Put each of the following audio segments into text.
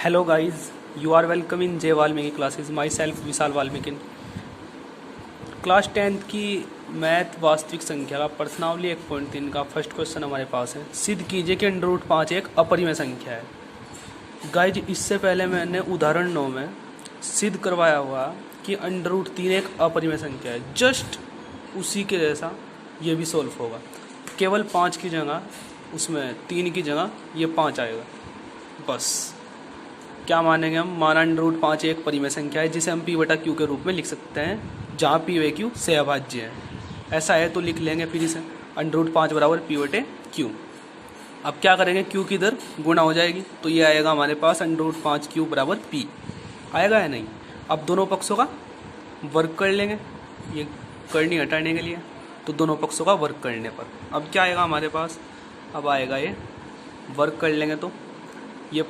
Hello guys, you are welcome in J Valmiki classes. Myself Vishal Valmiki. Class 10th की math वास्तविक संख्या का प्रश्नावली 1.3 का फर्स्ट क्वेश्चन हमारे पास है। सिद्ध कीजिए कि √5 एक अपरिमेय संख्या है। गाइज इससे पहले मैंने उदाहरण 9 में सिद्ध करवाया हुआ कि √3 एक अपरिमेय संख्या है। जस्ट उसी के जैसा ये भी सोल्व होगा, केवल 5 की जगह उसमें 3 की जगह ये 5 आएगा। बस क्या मानेंगे हम, माना √5 एक परिमेय संख्या है जिसे हम P/Q के रूप में लिख सकते हैं, जहाँ P/Q से अभाज्य है। ऐसा है तो लिख लेंगे फिर इसे √5 बराबर P/Q। अब क्या करेंगे, Q की इधर गुणा हो जाएगी तो ये आएगा हमारे पास √5Q बराबर P आएगा या नहीं। अब दोनों पक्षों का वर्ग कर लेंगे, ये करनी हटाने के लिए, तो दोनों पक्षों का वर्ग करने पर अब क्या आएगा हमारे पास, अब आएगा ये वर्ग कर लेंगे तो ये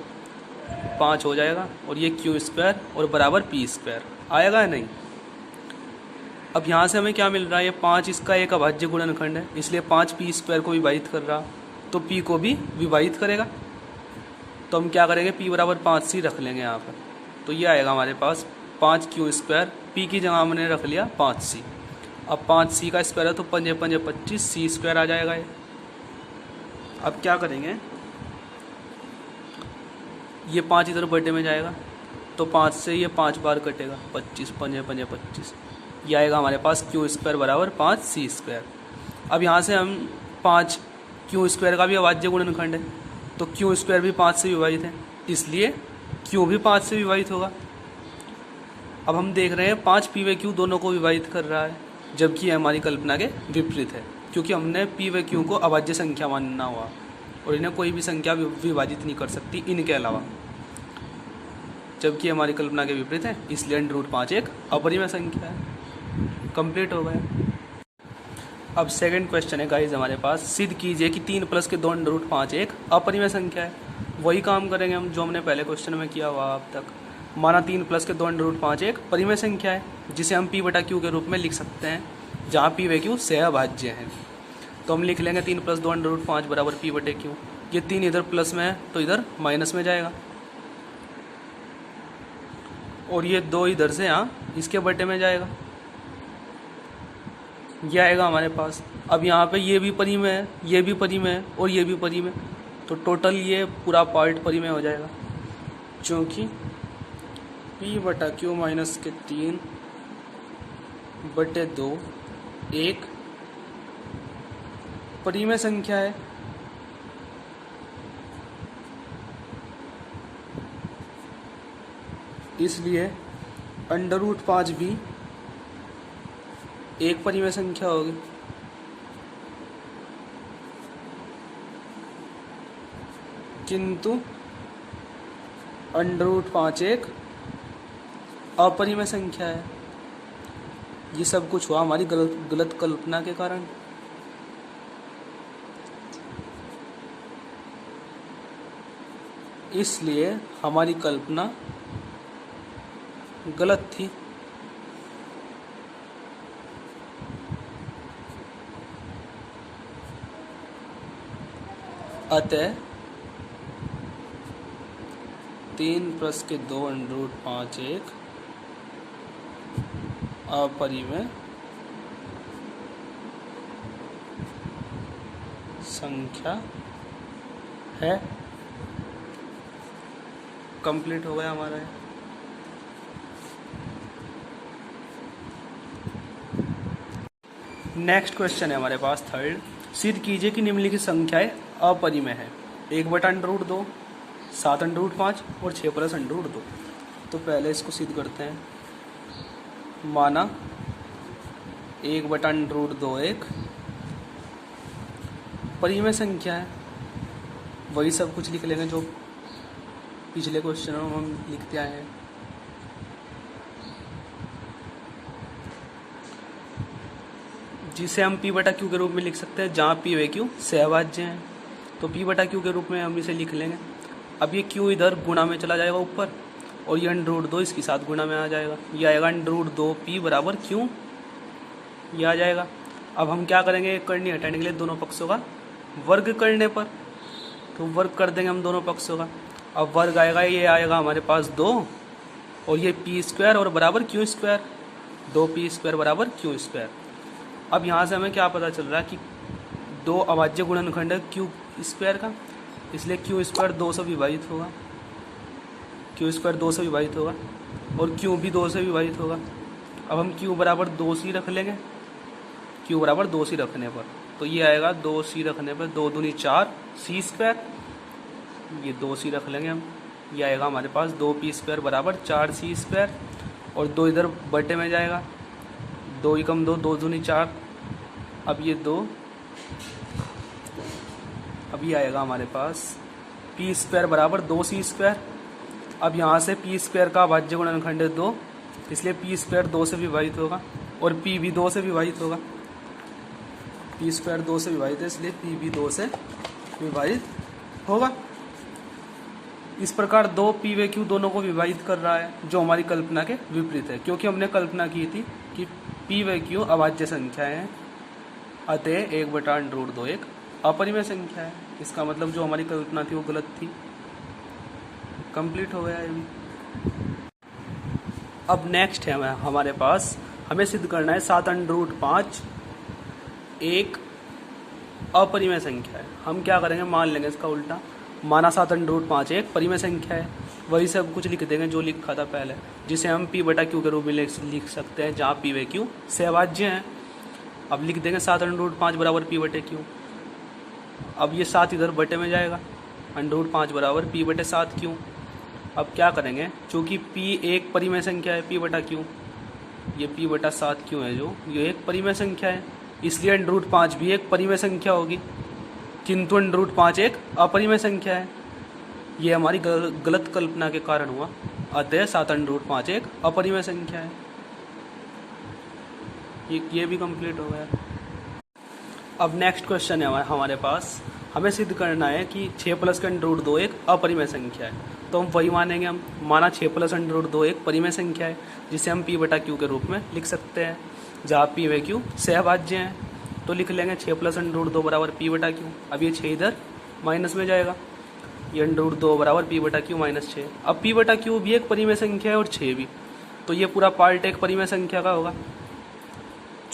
5 हो जाएगा और ये Q² और बराबर P² आएगा या नहीं। अब यहाँ से हमें क्या मिल रहा है, ये 5 इसका एक अभाज्य गुणनखंड है, इसलिए 5 P² को विभाजित कर रहा तो P को भी विभाजित करेगा। तो हम क्या करेंगे, P बराबर 5C रख लेंगे यहाँ पर, तो ये आएगा हमारे पास 5Q²। P की जगह हमने रख लिया 5C। अब 5C का स्क्वायर है तो 5 × 5 = 25, C² आ जाएगा ये। अब क्या करेंगे, ये 5 इधर बटे में जाएगा तो 5 से ये 5 बार कटेगा, 25 5 × 5 = 25। ये आएगा हमारे पास Q² बराबर 5C²। अब यहाँ से हम 5Q² का भी अभाज्य गुणनखंड है तो Q² भी 5 से विभाजित है, इसलिए Q भी 5 से विभाजित होगा। अब हम देख रहे हैं 5 P/Q दोनों को विभाजित कर रहा है, जबकि ये हमारी कल्पना के विपरीत है, क्योंकि हमने P/Q को अभाज्य संख्या मानना हुआ और इन्हें कोई भी संख्या विभाजित नहीं कर सकती इनके अलावा, जबकि हमारी कल्पना के विपरीत है, इसलिए √5 एक अपरिमेय संख्या है। कंप्लीट हो गया। अब सेकंड क्वेश्चन है गाइज हमारे पास, सिद्ध कीजिए कि 3 + 2 √5 एक अपरिमेय संख्या है। वही काम करेंगे हम जो हमने पहले क्वेश्चन में किया हुआ अब तक। माना 3 + 2 √5 एक परिमेय संख्या है जिसे हम P/Q के रूप में लिख सकते हैं, जहाँ P/Q से अभाज्य है। तो हम लिख लेंगे 3 + 2 √5 बराबर P/Q। ये 3 इधर प्लस में है तो इधर माइनस में जाएगा, और ये 2 इधर से यहाँ इसके बटे में जाएगा, ये आएगा हमारे पास। अब यहाँ पे ये भी परिमेय है, ये भी परिमेय है और ये भी परिमेय, तो टोटल ये पूरा पार्ट परिमेय हो जाएगा, क्योंकि P/Q माइनस के 3/2 एक परिमेय संख्या है। इसलिए √5 भी एक परिमेय संख्या होगी। किंतु √5 एक अपरिमेय संख्या है। ये सब कुछ हुआ हमारी गलत कल्पना के कारण। इसलिए हमारी कल्पना गलत थी। अतः 3 + 2 √5 एक अपरिमेय संख्या है। कंप्लीट हो गया हमारा। नेक्स्ट क्वेश्चन है हमारे पास थर्ड, सिद्ध कीजिए कि निम्नलिखित संख्याएं अपरिमेय है। 1/√2, 7/5 और 6 + √2। तो पहले इसको सिद्ध करते हैं। माना 1/√2 एक परिमेय संख्या है, वही सब कुछ लिख लेंगे जो पिछले क्वेश्चन में हम लिखते आए हैं। जिसे हम P/Q के रूप में लिख सकते हैं, जहाँ P/Q से अभाज्य है, तो P/Q के रूप में हम इसे लिख लेंगे। अब ये Q इधर गुणा में चला जाएगा ऊपर, और ये √2 इसके साथ गुणा में आ जाएगा, ये आएगा √2P बराबर Q, ये आ जाएगा। अब हम क्या करेंगे, करनी हटाने के लिए दोनों पक्षों का वर्ग करने पर, तो वर्ग कर देंगे हम दोनों पक्षों का। अब वर्ग आएगा, ये आएगा हमारे पास 2 और ये पी स्क्वायर और बराबर क्यू स्क्वायर, 2p² बराबर क्यू स्क्वायर। अब यहाँ से हमें क्या पता चल रहा है कि 2 अभाज्य गुणनखंड है क्यू स्क्वायर का, इसलिए क्यू स्क्वायर 2 से विभाजित होगा, क्यू स्क्वायर 2 से विभाजित होगा और क्यू भी 2 से विभाजित होगा। अब हम क्यू बराबर 2c रख लेंगे, क्यू बराबर 2c रखने पर तो ये आएगा 2c रखने पर 2 दूनी 4 c², ये 2c रख लेंगे हम, ये आएगा हमारे पास 2p² बराबर 4c² और 2 इधर बटे में जाएगा, 2 एकम 2, 2 दूनी 4, अब ये 2, अब ये आएगा हमारे पास p² बराबर 2c²। अब यहाँ से p² का अभाज्य गुणनखंड 2, इसलिए p² 2 से विभाजित होगा और p भी 2 से विभाजित होगा, p² 2 से विभाजित है इसलिए p भी 2 से विभाजित होगा। इस प्रकार 2p व q दोनों को विभाजित कर रहा है, जो हमारी कल्पना के विपरीत है, क्योंकि हमने कल्पना की थी कि p व q अभाज्य संख्याएं हैं, अतः 1/√2 एक अपरिमेय संख्या है। इसका मतलब जो हमारी कल्पना थी वो गलत थी। कंप्लीट हो गया ये भी। अब नेक्स्ट है हमारे पास, हमें सिद्ध करना है 7√5 एक अपरिमेय संख्या है। हम क्या करेंगे, मान लेंगे इसका उल्टा, माना 7√5 एक परिमेय संख्या है, वही सब कुछ लिख देंगे जो लिखा था पहले, जिसे हम p/q के रूप में लिख सकते हैं, जहाँ p व q सहभाज्य हैं। अब लिख देंगे 7√5 बराबर p/q। अब ये 7 इधर बटे में जाएगा, √5 बराबर p/7q। अब क्या करेंगे, चूँकि p एक परिमेय संख्या है, p/q, ये p/7q है जो ये एक परिमेय संख्या है, इसलिए √5 भी एक परिमेय संख्या होगी, किंतु √5 एक अपरिमेय संख्या है। ये हमारी गलत कल्पना के कारण हुआ, अतः 7√5 एक अपरिमेय संख्या है। ये भी कंप्लीट हो गया। अब नेक्स्ट क्वेश्चन है हमारे पास, हमें सिद्ध करना है कि 6 + √2 एक अपरिमेय संख्या है। तो हम वही मानेंगे, हम माना 6 + √2 एक परिमेय संख्या है, जिसे हम p/q के रूप में लिख सकते हैं, जहाँ p व q सहभाज्य हैं। तो लिख लेंगे 6 + √2 बराबर p/q। अब ये 6 इधर माइनस में जाएगा, ये √2 बराबर p/q -6। अब p/q भी एक परिमेय संख्या है और 6 भी, तो ये पूरा पार्ट एक परिमेय संख्या का होगा।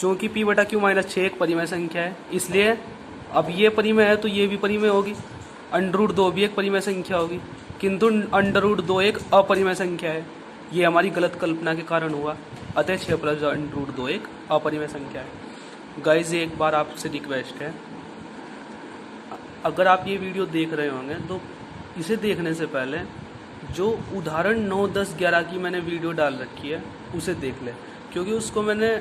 चूँकि p/q -6 एक परिमेय संख्या है, इसलिए अब ये परिमेय है तो ये भी परिमेय होगी, √2 भी एक परिमेय संख्या होगी, किंतु √2 एक अपरिमेय संख्या है। ये हमारी गलत कल्पना के कारण हुआ, अतः 6 + √2 एक अपरिमेय संख्या है। गाइज एक बार आपसे रिक्वेस्ट है, अगर आप ये वीडियो देख रहे होंगे तो इसे देखने से पहले जो उदाहरण 9, 10, 11 की मैंने वीडियो डाल रखी है उसे देख लें, क्योंकि उसको मैंने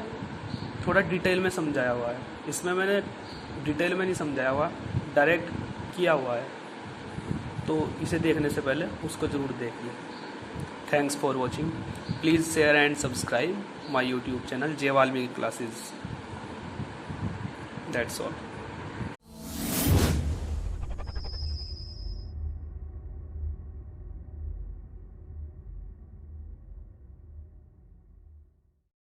थोड़ा डिटेल में समझाया हुआ है। इसमें मैंने डिटेल में नहीं समझाया हुआ, डायरेक्ट किया हुआ है, तो इसे देखने से पहले उसको ज़रूर देख लें। Thanks for watching. Please share and subscribe my YouTube channel जय वाल्मीकि क्लासेस। That's all.